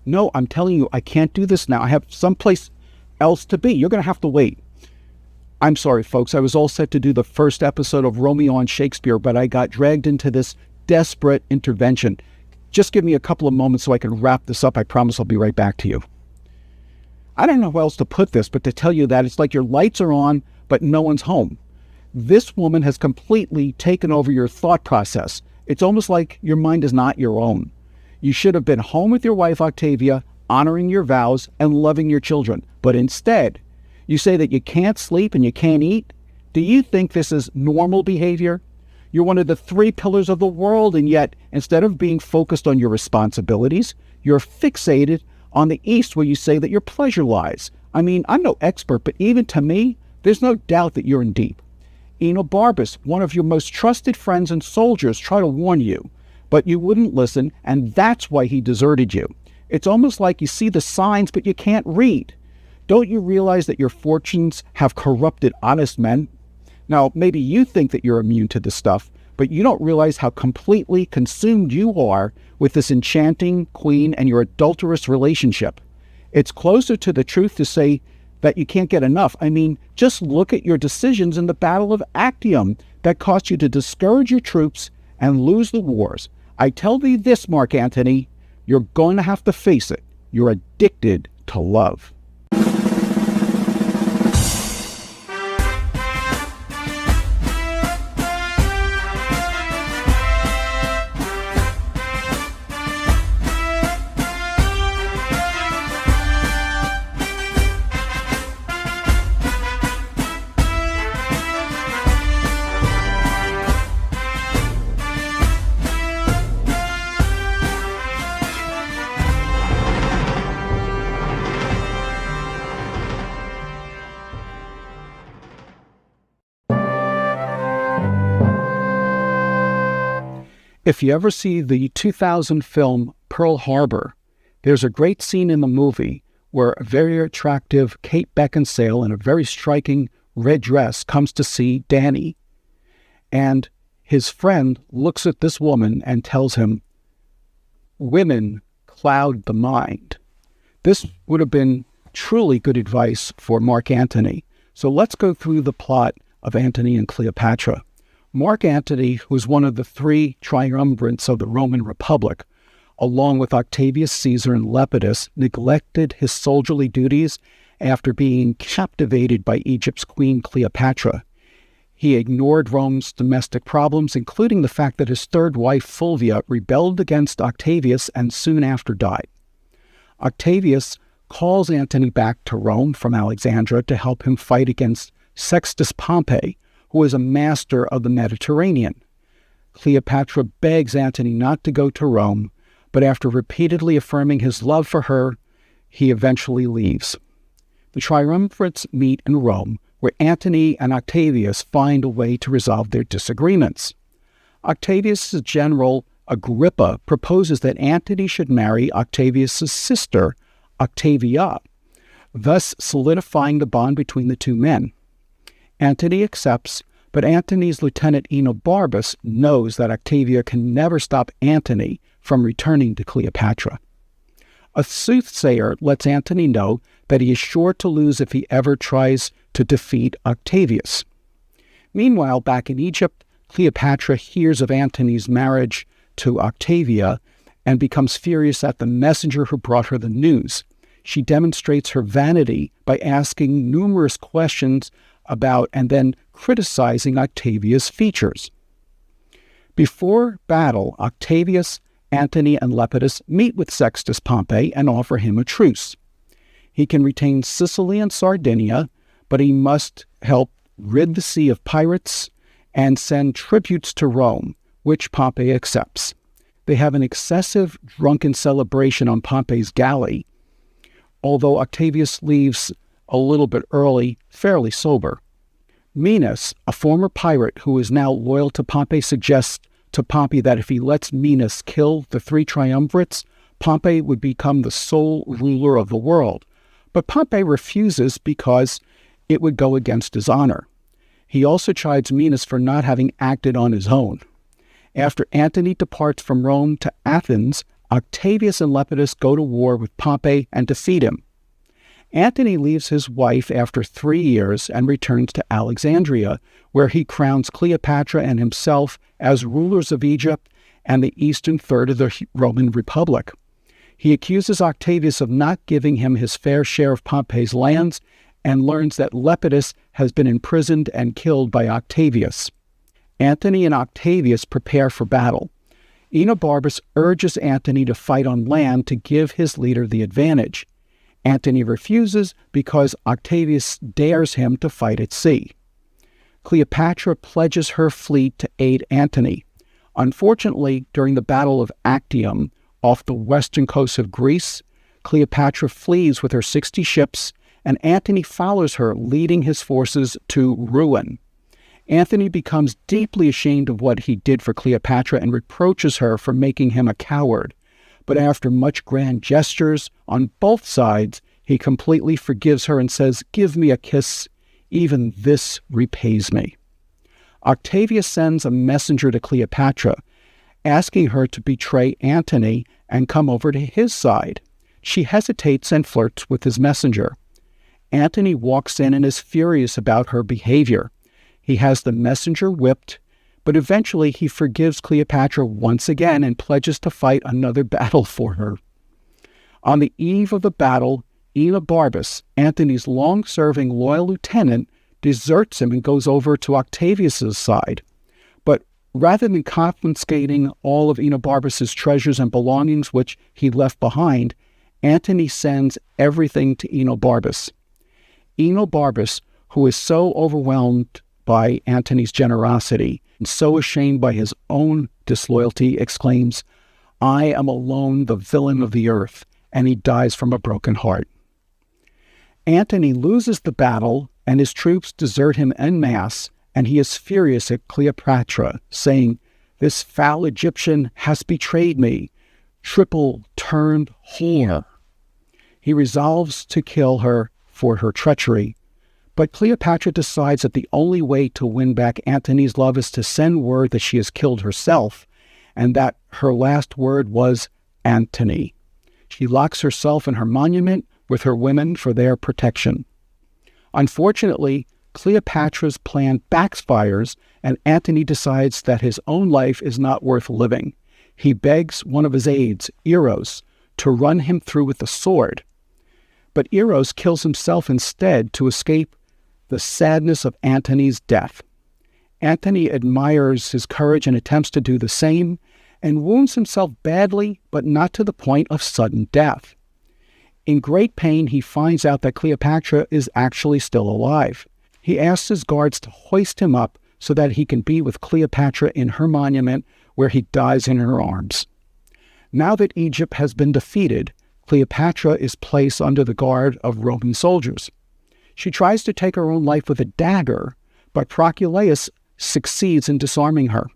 No, I'm telling you, I can't do this now. I have someplace else to be. You're going to have to wait. I'm sorry, folks. I was all set to do the first episode of Romeo and Shakespeare, but I got dragged into this desperate intervention. Just give me a couple of moments so I can wrap this up. I promise I'll be right back to you. I don't know how else to put this, but to tell you that it's like your lights are on, but no one's home. This woman has completely taken over your thought process. It's almost like your mind is not your own. You should have been home with your wife, Octavia, honoring your vows and loving your children. But instead, you say that you can't sleep and you can't eat. Do you think this is normal behavior? You're one of the three pillars of the world, and yet, instead of being focused on your responsibilities, you're fixated on the East, where you say that your pleasure lies. I mean, I'm no expert, but even to me, there's no doubt that you're in deep. Enobarbus, one of your most trusted friends and soldiers, tried to warn you, but you wouldn't listen, and that's why he deserted you. It's almost like you see the signs, but you can't read. Don't you realize that your fortunes have corrupted honest men? Now, maybe you think that you're immune to this stuff, but you don't realize how completely consumed you are with this enchanting queen and your adulterous relationship. It's closer to the truth to say that you can't get enough. I mean, just look at your decisions in the Battle of Actium that cost you to discourage your troops and lose the wars. I tell thee this, Mark Antony, you're going to have to face it. You're addicted to love. If you ever see the 2000 film Pearl Harbor, there's a great scene in the movie where a very attractive Kate Beckinsale in a very striking red dress comes to see Danny. And his friend looks at this woman and tells him, "Women cloud the mind." This would have been truly good advice for Mark Antony. So let's go through the plot of Antony and Cleopatra. Mark Antony was one of the three triumvirates of the Roman Republic, along with Octavius Caesar and Lepidus, neglected his soldierly duties after being captivated by Egypt's queen Cleopatra. He ignored Rome's domestic problems, including the fact that his third wife, Fulvia, rebelled against Octavius and soon after died. Octavius calls Antony back to Rome from Alexandria to help him fight against Sextus Pompey, who is a master of the Mediterranean. Cleopatra begs Antony not to go to Rome, but after repeatedly affirming his love for her, he eventually leaves. The triumvirates meet in Rome, where Antony and Octavius find a way to resolve their disagreements. Octavius' general Agrippa proposes that Antony should marry Octavius' sister, Octavia, thus solidifying the bond between the two men. Antony accepts, but Antony's lieutenant Enobarbus knows that Octavia can never stop Antony from returning to Cleopatra. A soothsayer lets Antony know that he is sure to lose if he ever tries to defeat Octavius. Meanwhile, back in Egypt, Cleopatra hears of Antony's marriage to Octavia and becomes furious at the messenger who brought her the news. She demonstrates her vanity by asking numerous questions about and then criticizing Octavia's features. Before battle, Octavius, Antony, and Lepidus meet with Sextus Pompey and offer him a truce. He can retain Sicily and Sardinia, but he must help rid the sea of pirates and send tributes to Rome, which Pompey accepts. They have an excessive drunken celebration on Pompey's galley, although Octavius leaves a little bit early, fairly sober. Minos, a former pirate who is now loyal to Pompey, suggests to Pompey that if he lets Minos kill the three triumvirates, Pompey would become the sole ruler of the world. But Pompey refuses because it would go against his honor. He also chides Minos for not having acted on his own. After Antony departs from Rome to Athens, Octavius and Lepidus go to war with Pompey and defeat him. Antony leaves his wife after 3 years and returns to Alexandria, where he crowns Cleopatra and himself as rulers of Egypt and the eastern third of the Roman Republic. He accuses Octavius of not giving him his fair share of Pompey's lands and learns that Lepidus has been imprisoned and killed by Octavius. Antony and Octavius prepare for battle. Enobarbus urges Antony to fight on land to give his leader the advantage. Antony refuses because Octavius dares him to fight at sea. Cleopatra pledges her fleet to aid Antony. Unfortunately, during the Battle of Actium, off the western coast of Greece, Cleopatra flees with her 60 ships, and Antony follows her, leading his forces to ruin. Antony becomes deeply ashamed of what he did for Cleopatra and reproaches her for making him a coward. But after much grand gestures on both sides, he completely forgives her and says, "Give me a kiss. Even this repays me." Octavius sends a messenger to Cleopatra, asking her to betray Antony and come over to his side. She hesitates and flirts with his messenger. Antony walks in and is furious about her behavior. He has the messenger whipped, but eventually he forgives Cleopatra once again and pledges to fight another battle for her. On the eve of the battle, Enobarbus, Antony's long-serving loyal lieutenant, deserts him and goes over to Octavius's side. But rather than confiscating all of Enobarbus's treasures and belongings which he left behind, Antony sends everything to Enobarbus. Enobarbus, who is so overwhelmed by Antony's generosity and so ashamed by his own disloyalty, exclaims, "I am alone the villain of the earth," and he dies from a broken heart. Antony loses the battle, and his troops desert him en masse, and he is furious at Cleopatra, saying, "This foul Egyptian has betrayed me, triple-turned whore." He resolves to kill her for her treachery, but Cleopatra decides that the only way to win back Antony's love is to send word that she has killed herself, and that her last word was Antony. She locks herself in her monument with her women for their protection. Unfortunately, Cleopatra's plan backfires, and Antony decides that his own life is not worth living. He begs one of his aides, Eros, to run him through with a sword. But Eros kills himself instead to escape the sadness of Antony's death. Antony admires his courage and attempts to do the same, and wounds himself badly, but not to the point of sudden death. In great pain, he finds out that Cleopatra is actually still alive. He asks his guards to hoist him up so that he can be with Cleopatra in her monument, where he dies in her arms. Now that Egypt has been defeated, Cleopatra is placed under the guard of Roman soldiers. She tries to take her own life with a dagger, but Proculaeus succeeds in disarming her.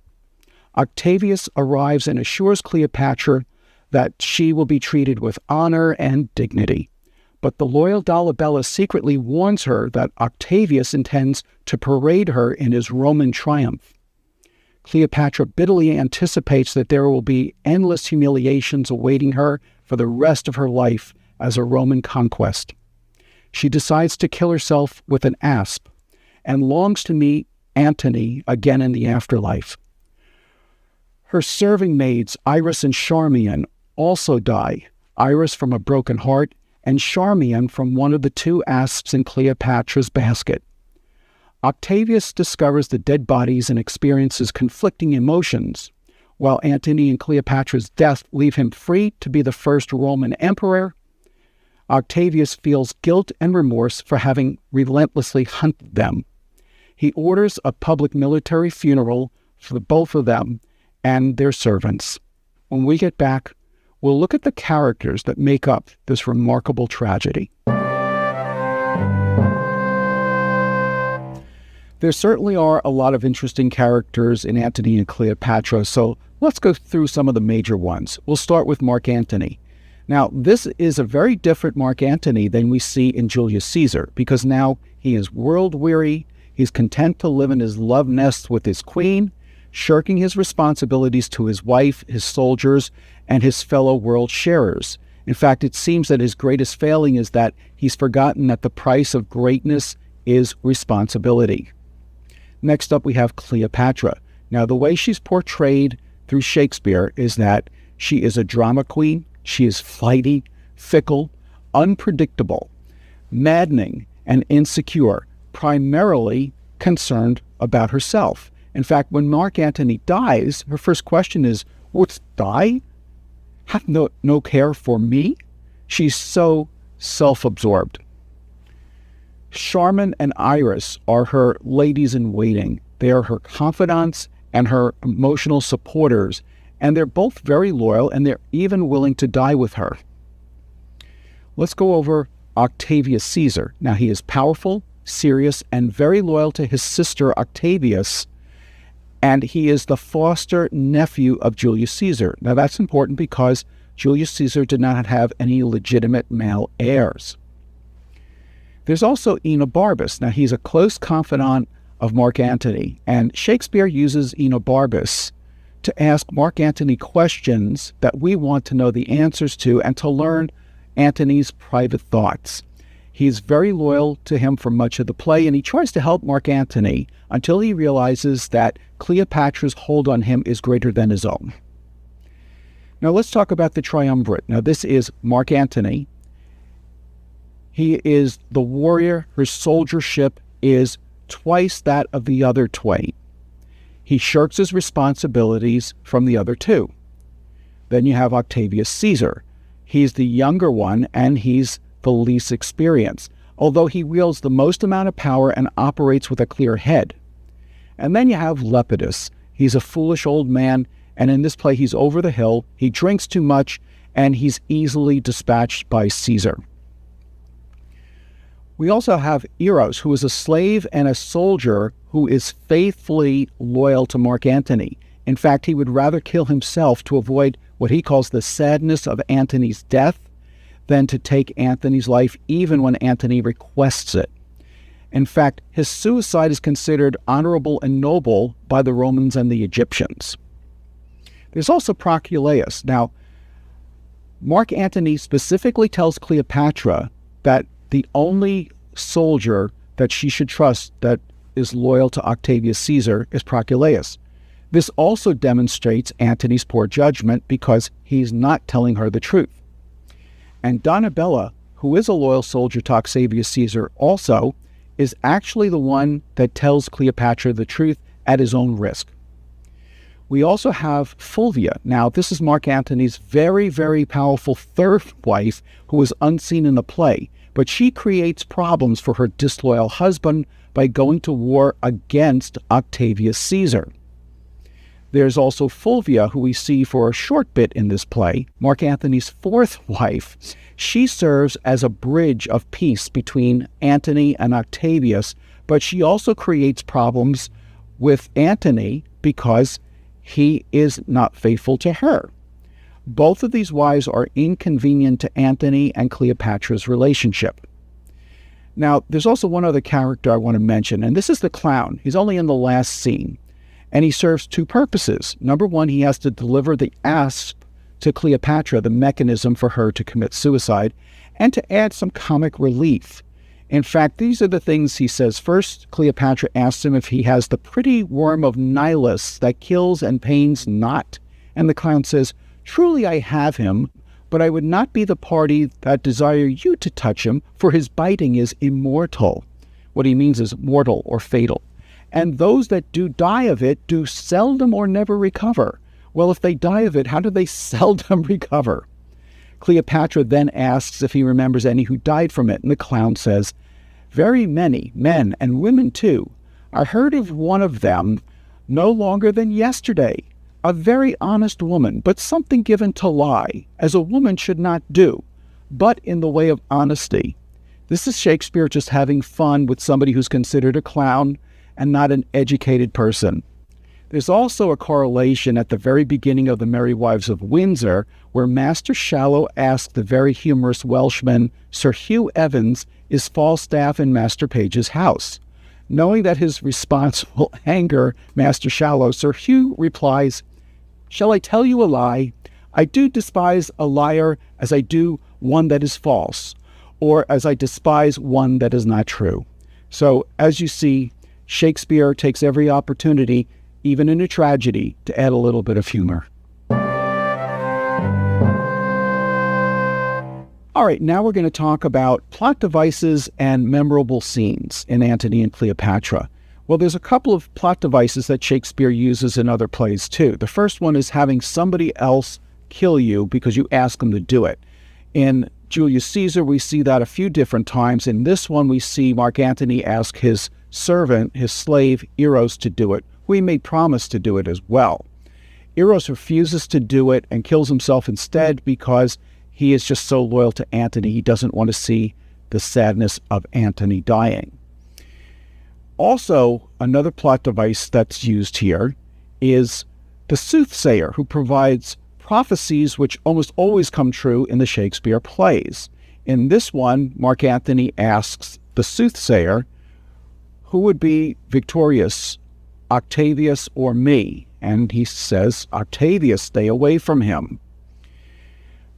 Octavius arrives and assures Cleopatra that she will be treated with honor and dignity. But the loyal Dolabella secretly warns her that Octavius intends to parade her in his Roman triumph. Cleopatra bitterly anticipates that there will be endless humiliations awaiting her for the rest of her life as a Roman conquest. She decides to kill herself with an asp and longs to meet Antony again in the afterlife. Her serving maids, Iris and Charmian, also die, Iris from a broken heart and Charmian from one of the 2 asps in Cleopatra's basket. Octavius discovers the dead bodies and experiences conflicting emotions, while Antony and Cleopatra's death leave him free to be the first Roman emperor. Octavius feels guilt and remorse for having relentlessly hunted them. He orders a public military funeral for both of them and their servants. When we get back, we'll look at the characters that make up this remarkable tragedy. There certainly are a lot of interesting characters in Antony and Cleopatra, so let's go through some of the major ones. We'll start with Mark Antony. Now, this is a very different Mark Antony than we see in Julius Caesar, because now he is world-weary, he's content to live in his love nest with his queen, shirking his responsibilities to his wife, his soldiers, and his fellow world sharers. In fact, it seems that his greatest failing is that he's forgotten that the price of greatness is responsibility. Next up, we have Cleopatra. Now, the way she's portrayed through Shakespeare is that she is a drama queen, she is flighty, fickle, unpredictable, maddening, and insecure, primarily concerned about herself. In fact, when Mark Antony dies, her first question is, "Wouldst die? Have no care for me?" She's so self-absorbed. Charmin and Iris are her ladies-in-waiting. They are her confidants and her emotional supporters, and they're both very loyal, and they're even willing to die with her. Let's go over Octavius Caesar. Now, he is powerful, serious, and very loyal to his sister Octavius, and he is the foster nephew of Julius Caesar. Now, that's important because Julius Caesar did not have any legitimate male heirs. There's also Enobarbus. Now, he's a close confidant of Mark Antony, and Shakespeare uses Enobarbus to ask Mark Antony questions that we want to know the answers to and to learn Antony's private thoughts. He's very loyal to him for much of the play, and he tries to help Mark Antony until he realizes that Cleopatra's hold on him is greater than his own. Now let's talk about the triumvirate. Now this is Mark Antony. He is the warrior. His soldiership is twice that of the other twain. He shirks his responsibilities from the other two. Then you have Octavius Caesar. He's the younger one, and he's the least experienced, although he wields the most amount of power and operates with a clear head. And then you have Lepidus. He's a foolish old man, and in this play he's over the hill, he drinks too much, and he's easily dispatched by Caesar. We also have Eros, who is a slave and a soldier who is faithfully loyal to Mark Antony. In fact, he would rather kill himself to avoid what he calls the sadness of Antony's death than to take Antony's life, even when Antony requests it. In fact, his suicide is considered honorable and noble by the Romans and the Egyptians. There's also Proculaeus. Now, Mark Antony specifically tells Cleopatra that the only soldier that she should trust that is loyal to Octavius Caesar is Proculaeus. This also demonstrates Antony's poor judgment because he's not telling her the truth. And Donabella, who is a loyal soldier to Octavius Caesar also, is actually the one that tells Cleopatra the truth at his own risk. We also have Fulvia. Now, this is Mark Antony's very, very powerful third wife who is unseen in the play, but she creates problems for her disloyal husband by going to war against Octavius Caesar. There's also Fulvia, who we see for a short bit in this play, Mark Antony's fourth wife. She serves as a bridge of peace between Antony and Octavius, but she also creates problems with Antony because he is not faithful to her. Both of these wives are inconvenient to Antony and Cleopatra's relationship. Now, there's also one other character I want to mention, and this is the clown. He's only in the last scene, and he serves two purposes. Number one, he has to deliver the asp to Cleopatra, the mechanism for her to commit suicide, and to add some comic relief. In fact, these are the things he says. First, Cleopatra asks him if he has the pretty worm of Nilus that kills and pains not. And the clown says, "Truly I have him, but I would not be the party that desire you to touch him, for his biting is immortal." What he means is mortal or fatal. And those that do die of it do seldom or never recover. Well, if they die of it, how do they seldom recover? Cleopatra then asks if he remembers any who died from it, and the clown says, "Very many, men and women too. I heard of one of them no longer than yesterday, a very honest woman, but something given to lie, as a woman should not do, but in the way of honesty." This is Shakespeare just having fun with somebody who's considered a clown and not an educated person. There's also a correlation at the very beginning of The Merry Wives of Windsor, where Master Shallow asks the very humorous Welshman Sir Hugh Evans is Falstaff in Master Page's house. Knowing that his response will anger Master Shallow, Sir Hugh replies, "Shall I tell you a lie? I do despise a liar as I do one that is false, or as I despise one that is not true. So, as you see, Shakespeare takes every opportunity, even in a tragedy, to add a little bit of humor. All right, now we're going to talk about plot devices and memorable scenes in Antony and Cleopatra. Well, there's a couple of plot devices that Shakespeare uses in other plays too. The first one is having somebody else kill you because you ask them to do it. In Julius Caesar, we see that a few different times. In this one, we see Mark Antony ask his servant, his slave, Eros, to do it, who he made promise to do it as well. Eros refuses to do it and kills himself instead because he is just so loyal to Antony. He doesn't want to see the sadness of Antony dying. Also, another plot device that's used here is the soothsayer, who provides prophecies which almost always come true in the Shakespeare plays. In this one, Mark Antony asks the soothsayer, who would be victorious, Octavius or me? And he says, Octavius, stay away from him.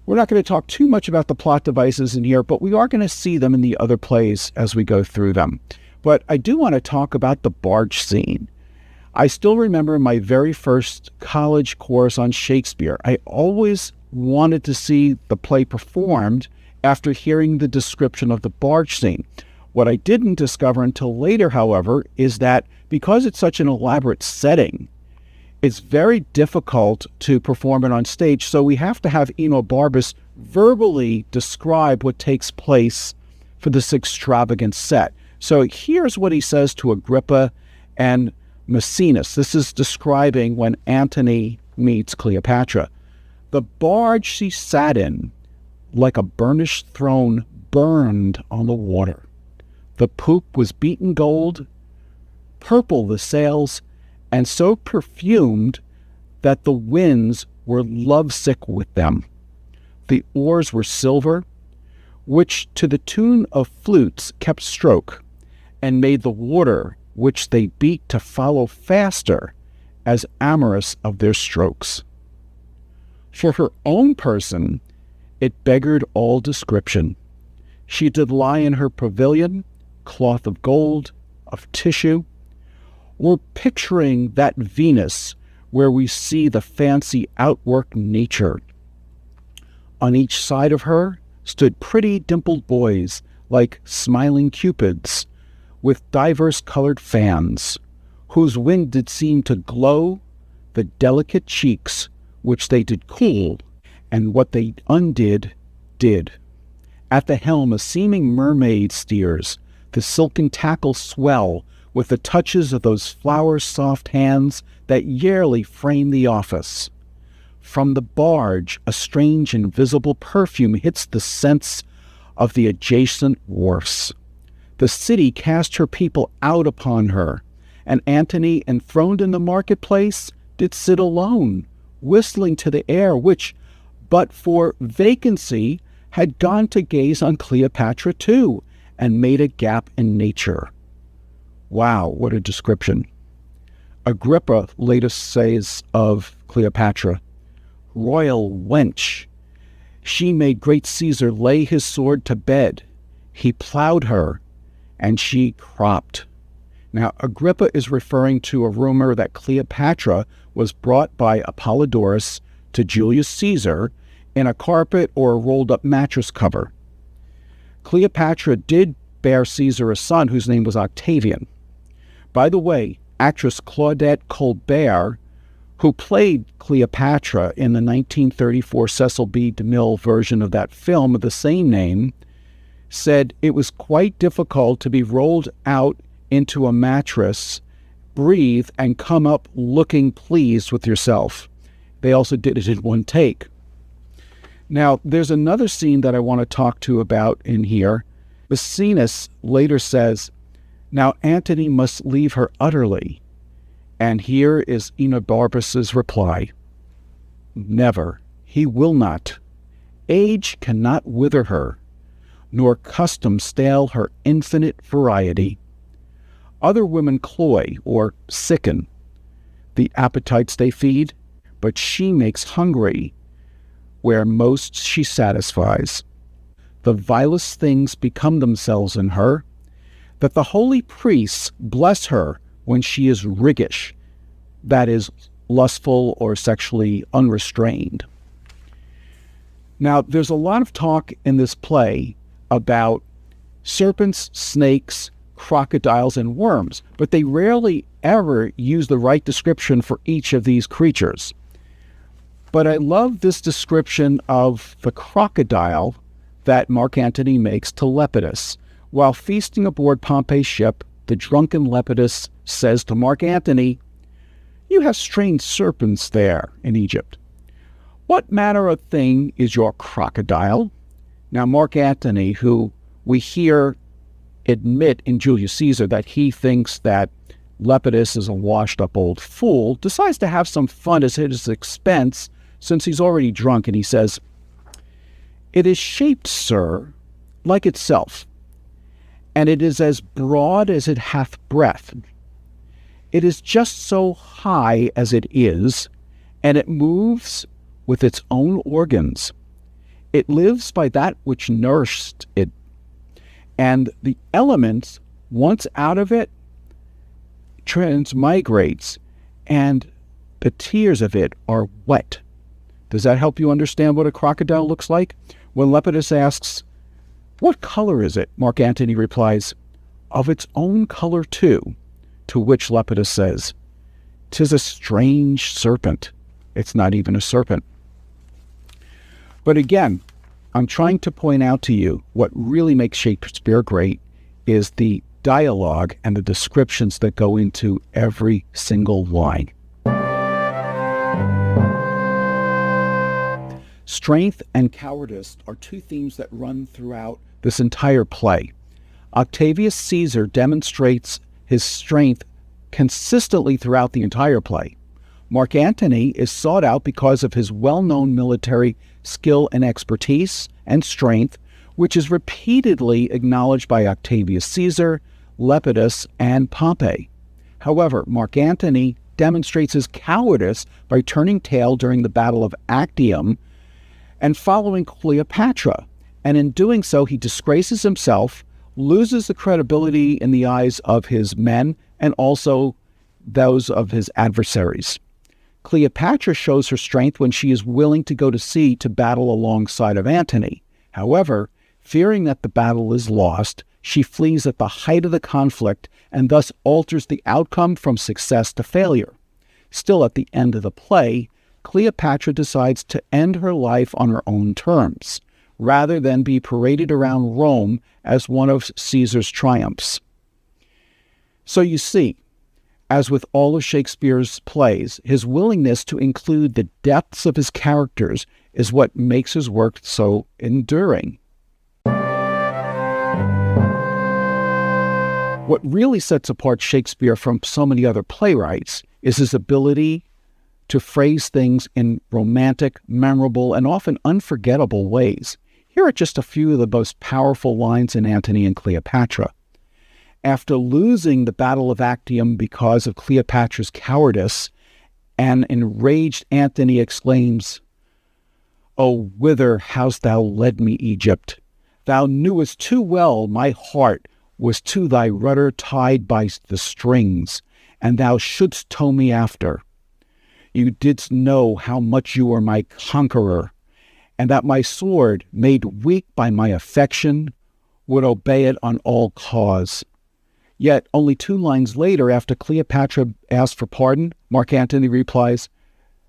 We're not going to talk too much about the plot devices in here, but we are going to see them in the other plays as we go through them. But I do want to talk about the barge scene. I still remember my very first college course on Shakespeare. I always wanted to see the play performed after hearing the description of the barge scene. What I didn't discover until later, however, is that because it's such an elaborate setting, it's very difficult to perform it on stage, so we have to have Enobarbus verbally describe what takes place for this extravagant set. So here's what he says to Agrippa and Maecenas. This is describing when Antony meets Cleopatra. The barge she sat in, like a burnished throne, burned on the water. The poop was beaten gold, purple the sails, and so perfumed that the winds were lovesick with them. The oars were silver, which to the tune of flutes kept stroke, and made the water which they beat to follow faster, as amorous of their strokes. For her own person, it beggared all description. She did lie in her pavilion, cloth of gold, of tissue. We're picturing that Venus where we see the fancy outwork nature. On each side of her stood pretty dimpled boys, like smiling cupids, with divers colored fans, whose wing did seem to glow the delicate cheeks which they did cool, and what they undid, did. At the helm a seeming mermaid steers, the silken tackle swell with the touches of those flower-soft hands that yearly frame the office. From the barge a strange invisible perfume hits the scents of the adjacent wharfs. The city cast her people out upon her, and Antony, enthroned in the marketplace, did sit alone, whistling to the air, which, but for vacancy, had gone to gaze on Cleopatra too, and made a gap in nature. Wow, what a description. Agrippa later says of Cleopatra, royal wench. She made great Caesar lay his sword to bed. He plowed her, and she cropped. Now, Agrippa is referring to a rumor that Cleopatra was brought by Apollodorus to Julius Caesar in a carpet or a rolled-up mattress cover. Cleopatra did bear Caesar a son whose name was Octavian. By the way, actress Claudette Colbert, who played Cleopatra in the 1934 Cecil B. DeMille version of that film of the same name, said it was quite difficult to be rolled out into a mattress, breathe, and come up looking pleased with yourself. They also did it in one take. Now, there's another scene that I want to talk to about in here. Maecenas later says, now Antony must leave her utterly. And here is Enobarbus's reply. Never. He will not. Age cannot wither her, nor custom stale her infinite variety. Other women cloy or sicken the appetites they feed, but she makes hungry where most she satisfies. The vilest things become themselves in her, that the holy priests bless her when she is riggish, that is, lustful or sexually unrestrained. Now, there's a lot of talk in this play about serpents, snakes, crocodiles, and worms, but they rarely ever use the right description for each of these creatures. But I love this description of the crocodile that Mark Antony makes to Lepidus. While feasting aboard Pompey's ship, the drunken Lepidus says to Mark Antony, "You have strange serpents there in Egypt. What manner of thing is your crocodile?" Now, Mark Antony, who we hear admit in Julius Caesar that he thinks that Lepidus is a washed-up old fool, decides to have some fun at his expense since he's already drunk, and he says, "It is shaped, sir, like itself, and it is as broad as it hath breadth. It is just so high as it is, and it moves with its own organs. It lives by that which nourished it, and the elements, once out of it, transmigrates, and the tears of it are wet." Does that help you understand what a crocodile looks like? When Lepidus asks, "What color is it?" Mark Antony replies, "Of its own color too," to which Lepidus says, "'Tis a strange serpent." It's not even a serpent. But again, I'm trying to point out to you what really makes Shakespeare great is the dialogue and the descriptions that go into every single line. Strength and cowardice are two themes that run throughout this entire play. Octavius Caesar demonstrates his strength consistently throughout the entire play. Mark Antony is sought out because of his well-known military skill and expertise and strength, which is repeatedly acknowledged by Octavius Caesar, Lepidus, and Pompey. However, Mark Antony demonstrates his cowardice by turning tail during the Battle of Actium and following Cleopatra, and in doing so he disgraces himself, loses the credibility in the eyes of his men and also those of his adversaries. Cleopatra shows her strength when she is willing to go to sea to battle alongside of Antony. However, fearing that the battle is lost, she flees at the height of the conflict and thus alters the outcome from success to failure. Still, at the end of the play, Cleopatra decides to end her life on her own terms, rather than be paraded around Rome as one of Caesar's triumphs. So you see, as with all of Shakespeare's plays, his willingness to include the depths of his characters is what makes his work so enduring. What really sets apart Shakespeare from so many other playwrights is his ability to phrase things in romantic, memorable, and often unforgettable ways. Here are just a few of the most powerful lines in Antony and Cleopatra. After losing the Battle of Actium because of Cleopatra's cowardice, an enraged Antony exclaims, "O whither hast thou led me, Egypt? Thou knewest too well my heart was to thy rudder tied by the strings, and thou shouldst tow me after. You didst know how much you were my conqueror, and that my sword, made weak by my affection, would obey it on all cause." Yet, only 2 lines later, after Cleopatra asks for pardon, Mark Antony replies,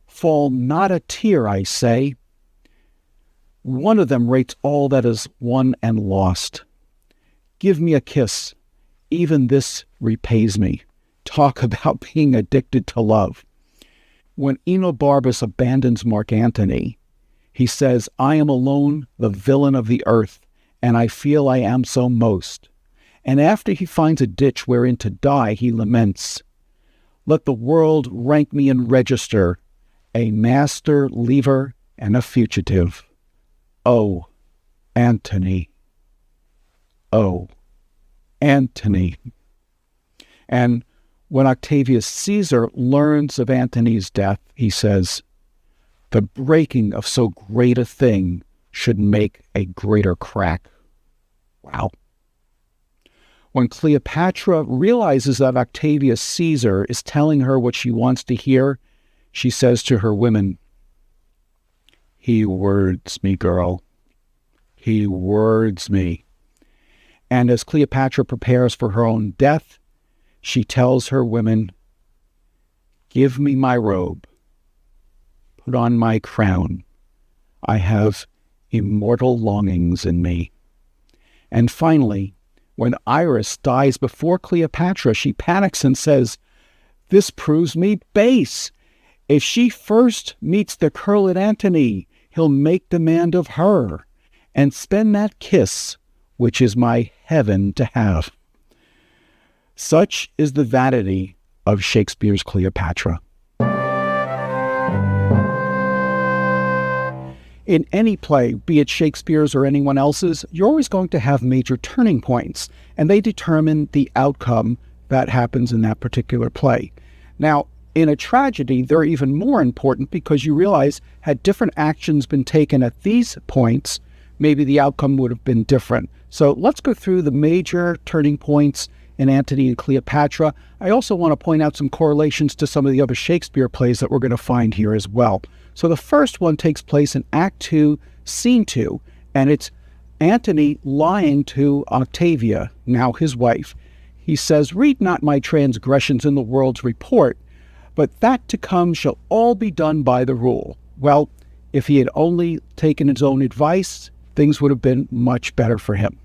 "Fall not a tear, I say. One of them rates all that is won and lost. Give me a kiss. Even this repays me." Talk about being addicted to love. When Enobarbus abandons Mark Antony, he says, "I am alone, the villain of the earth, and I feel I am so most." And after he finds a ditch wherein to die, he laments, "Let the world rank me in register, a master leaver and a fugitive. Oh, Antony. Oh, Antony." And when Octavius Caesar learns of Antony's death, he says, The breaking of so great a thing should make a greater crack. Wow. When Cleopatra realizes that Octavius Caesar is telling her what she wants to hear, she says to her women, "He words me, girl. He words me." And as Cleopatra prepares for her own death, she tells her women, "Give me my robe. Put on my crown. I have immortal longings in me." And finally, when Iris dies before Cleopatra, she panics and says, "This proves me base. If she first meets the curlet Antony, he'll make demand of her and spend that kiss, which is my heaven to have." Such is the vanity of Shakespeare's Cleopatra. In any play, be it Shakespeare's or anyone else's, you're always going to have major turning points, and they determine the outcome that happens in that particular play. Now, in a tragedy, they're even more important because you realize had different actions been taken at these points, maybe the outcome would have been different. So let's go through the major turning points in Antony and Cleopatra. I also want to point out some correlations to some of the other Shakespeare plays that we're going to find here as well. So the first one takes place in Act 2, Scene 2, and it's Antony lying to Octavia, now his wife. He says, "Read not my transgressions in the world's report, but that to come shall all be done by the rule." Well, if he had only taken his own advice, things would have been much better for him.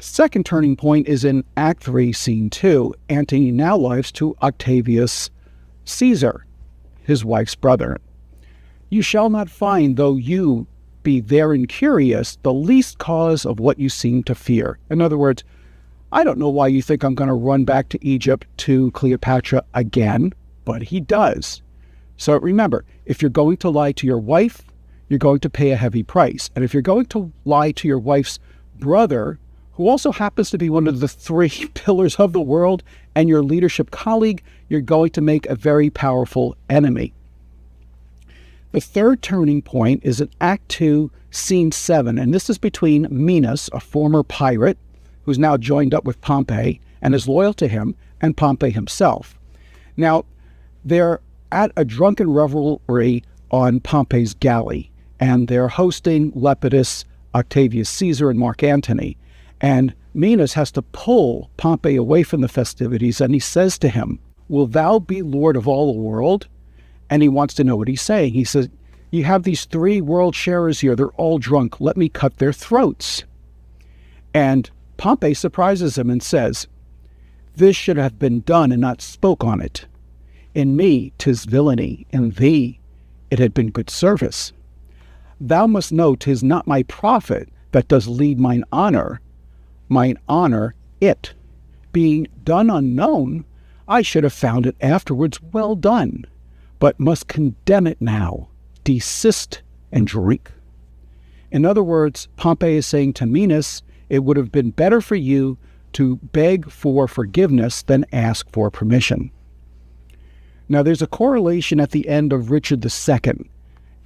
Second turning point is in Act 3, Scene 2. Antony now lies to Octavius Caesar, his wife's brother. "You shall not find, though you be therein curious, the least cause of what you seem to fear." In other words, I don't know why you think I'm going to run back to Egypt to Cleopatra again, but he does. So remember, if you're going to lie to your wife, you're going to pay a heavy price. And if you're going to lie to your wife's brother, who also happens to be one of the three pillars of the world, and your leadership colleague, you're going to make a very powerful enemy. The third turning point is in Act 2, Scene 7, and this is between Minos, a former pirate, who's now joined up with Pompey and is loyal to him, and Pompey himself. Now, they're at a drunken revelry on Pompey's galley, and they're hosting Lepidus, Octavius Caesar, and Mark Antony. And Minos has to pull Pompey away from the festivities, and he says to him, "Will thou be lord of all the world?" And he wants to know what he's saying. He says, "You have these three world sharers here. They're all drunk. Let me cut their throats." And Pompey surprises him and says, "This should have been done and not spoke on it. In me 'tis villainy, in thee it had been good service. Thou must know 'tis not my profit that does lead mine honor it. Being done unknown, I should have found it afterwards well done, but must condemn it now. Desist and drink." In other words, Pompey is saying to Minos, it would have been better for you to beg for forgiveness than ask for permission. Now, there's a correlation at the end of Richard II.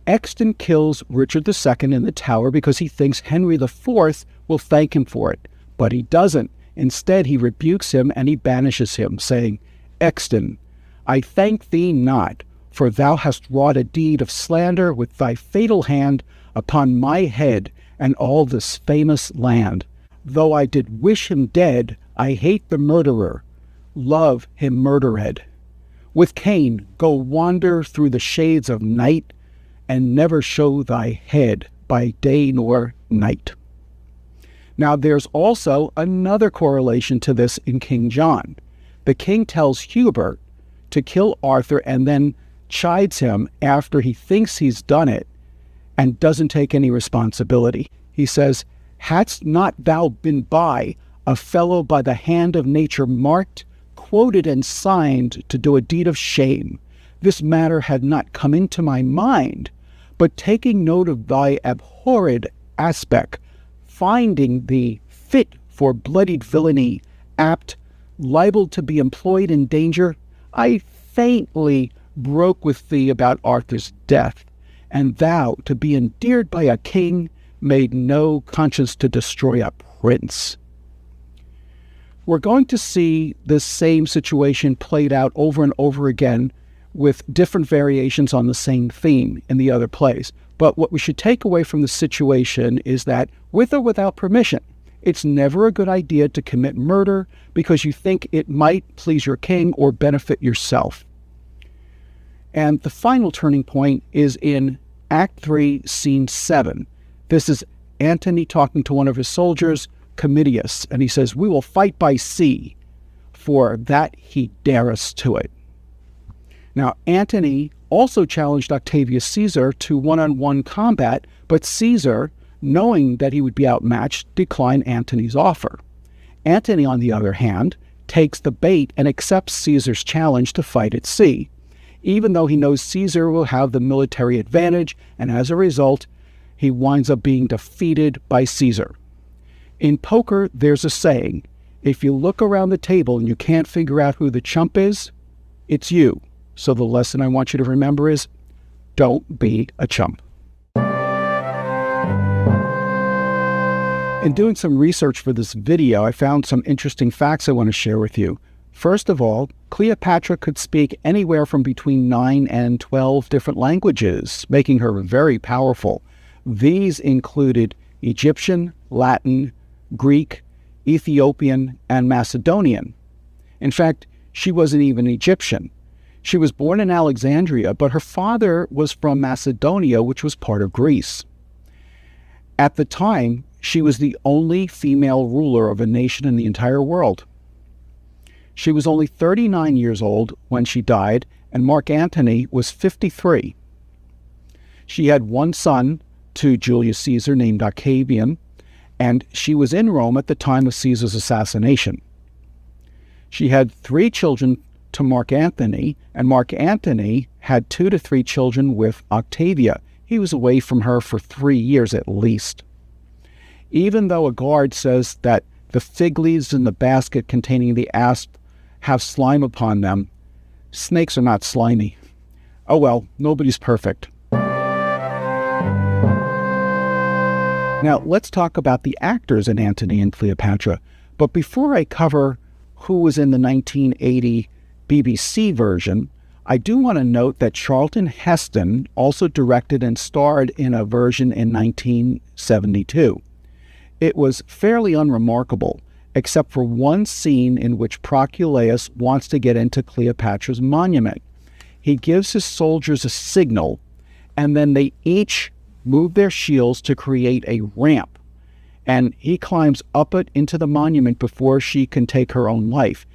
Exton kills Richard II in the Tower because he thinks Henry IV will thank him for it, but he doesn't. Instead, he rebukes him and he banishes him, saying, "Exton, I thank thee not, for thou hast wrought a deed of slander with thy fatal hand upon my head and all this famous land. Though I did wish him dead, I hate the murderer, love him murdered. With Cain, go wander through the shades of night, and never show thy head by day nor night." Now, there's also another correlation to this in King John. The king tells Hubert to kill Arthur and then chides him after he thinks he's done it and doesn't take any responsibility. He says, "Hadst not thou been by, a fellow by the hand of nature marked, quoted and signed to do a deed of shame, this matter had not come into my mind, but taking note of thy abhorred aspect, finding thee fit for bloodied villainy, apt, liable to be employed in danger, I faintly broke with thee about Arthur's death, and thou, to be endeared by a king, made no conscience to destroy a prince. We're going to see this same situation played out over and over again with different variations on the same theme in the other plays. But what we should take away from the situation is that, with or without permission, it's never a good idea to commit murder because you think it might please your king or benefit yourself. And the final turning point is in Act 3, Scene 7. This is Antony talking to one of his soldiers, Comitius, and he says, "We will fight by sea, for that he dare us to it." Now, Antony also challenged Octavius Caesar to one-on-one combat, but Caesar, knowing that he would be outmatched, declined Antony's offer. Antony, on the other hand, takes the bait and accepts Caesar's challenge to fight at sea, even though he knows Caesar will have the military advantage, and as a result, he winds up being defeated by Caesar. In poker, there's a saying, if you look around the table and you can't figure out who the chump is, it's you. So the lesson I want you to remember is, don't be a chump. In doing some research for this video, I found some interesting facts I want to share with you. First of all, Cleopatra could speak anywhere from between 9 and 12 different languages, making her very powerful. These included Egyptian, Latin, Greek, Ethiopian, and Macedonian. In fact, she wasn't even Egyptian. She was born in Alexandria, but her father was from Macedonia, which was part of Greece. At the time, she was the only female ruler of a nation in the entire world. She was only 39 years old when she died, and Mark Antony was 53. She had one son to Julius Caesar named Octavian, and she was in Rome at the time of Caesar's assassination. She had 3 children to Mark Antony, and Mark Antony had 2 to 3 children with Octavia. He was away from her for 3 years at least. Even though a guard says that the fig leaves in the basket containing the asp have slime upon them, snakes are not slimy. Oh well, nobody's perfect. Now, let's talk about the actors in Antony and Cleopatra. But before I cover who was in the 1980 BBC version, I do want to note that Charlton Heston also directed and starred in a version in 1972. It was fairly unremarkable, except for one scene in which Proculaeus wants to get into Cleopatra's monument. He gives his soldiers a signal, and then they each move their shields to create a ramp, and he climbs up it into the monument before she can take her own life.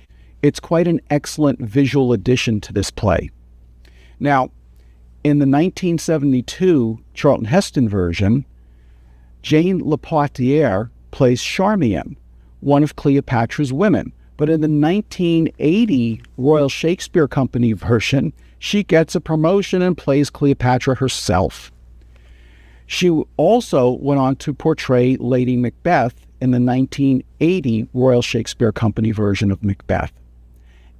It's quite an excellent visual addition to this play. Now, in the 1972 Charlton Heston version, Jane Lapoitiere plays Charmian, one of Cleopatra's women. But in the 1980 Royal Shakespeare Company version, she gets a promotion and plays Cleopatra herself. She also went on to portray Lady Macbeth in the 1980 Royal Shakespeare Company version of Macbeth.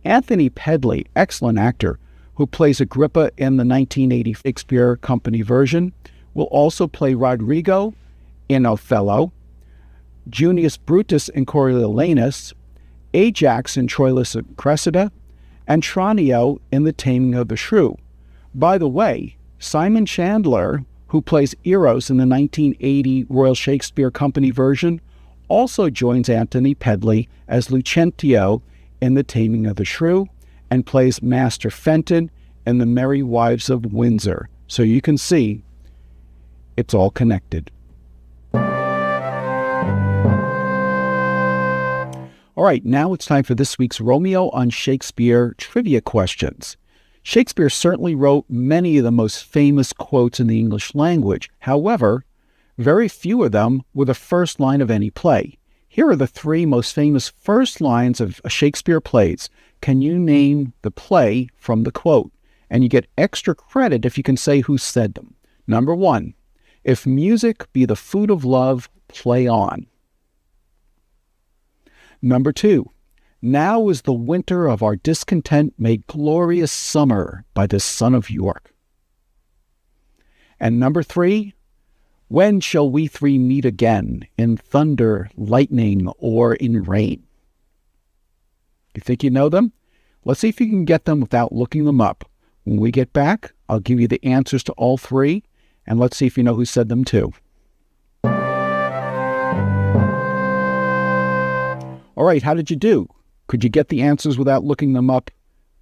Anthony Pedley, excellent actor, who plays Agrippa in the 1980 Shakespeare Company version, will also play Rodrigo in Othello, Junius Brutus in Coriolanus, Ajax in Troilus and Cressida, and Tranio in The Taming of the Shrew. By the way, Simon Chandler, who plays Eros in the 1980 Royal Shakespeare Company version, also joins Anthony Pedley as Lucentio in The Taming of the Shrew and plays Master Fenton in The Merry Wives of Windsor. So you can see it's all connected. All right, now it's time for this week's Romeo on Shakespeare trivia questions. Shakespeare certainly wrote many of the most famous quotes in the English language. However, very few of them were the first line of any play. Here are the 3 most famous first lines of Shakespeare plays. Can you name the play from the quote? And you get extra credit if you can say who said them. Number 1, if music be the food of love, play on. Number 2, Now is the winter of our discontent made glorious summer by the Son of York. And number 3, when shall we three meet again, in thunder, lightning, or in rain? You think you know them? Let's see if you can get them without looking them up. When we get back, I'll give you the answers to all 3, and let's see if you know who said them too. All right, how did you do? Could you get the answers without looking them up?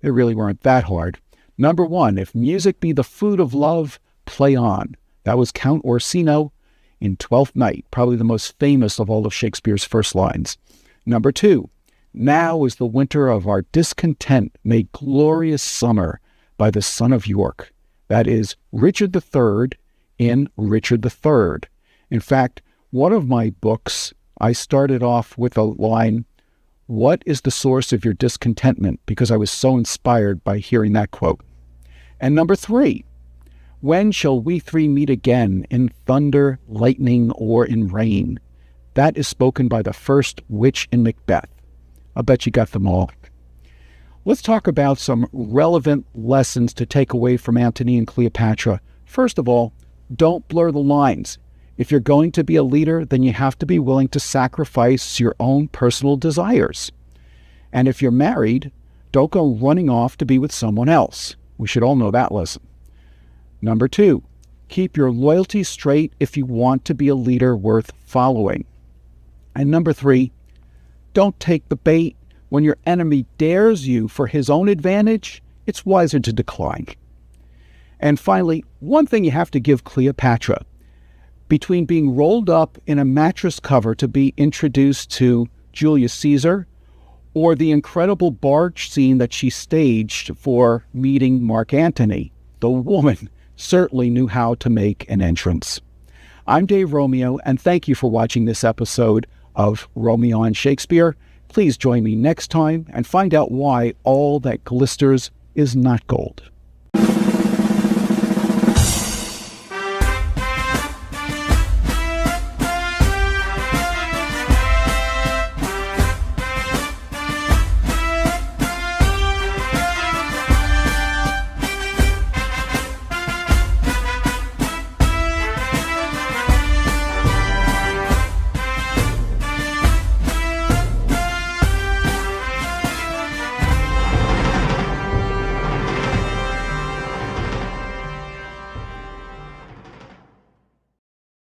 They really weren't that hard. Number 1, if music be the food of love, play on. That was Count Orsino in Twelfth Night, probably the most famous of all of Shakespeare's first lines. Number 2, now is the winter of our discontent made glorious summer by the Son of York. That is Richard III in Richard III. In fact, one of my books, I started off with a line, "What is the source of your discontentment?" because I was so inspired by hearing that quote. And number 3, when shall we three meet again, in thunder, lightning, or in rain? That is spoken by the first witch in Macbeth. I'll bet you got them all. Let's talk about some relevant lessons to take away from Antony and Cleopatra. First of all, don't blur the lines. If you're going to be a leader, then you have to be willing to sacrifice your own personal desires. And if you're married, don't go running off to be with someone else. We should all know that lesson. Number 2, keep your loyalty straight if you want to be a leader worth following. And number 3, don't take the bait. When your enemy dares you for his own advantage, it's wiser to decline. And finally, one thing you have to give Cleopatra. Between being rolled up in a mattress cover to be introduced to Julius Caesar, or the incredible barge scene that she staged for meeting Mark Antony, the woman certainly knew how to make an entrance. I'm Dave Romeo, and thank you for watching this episode of Romeo and Shakespeare. Please join me next time and find out why all that glisters is not gold.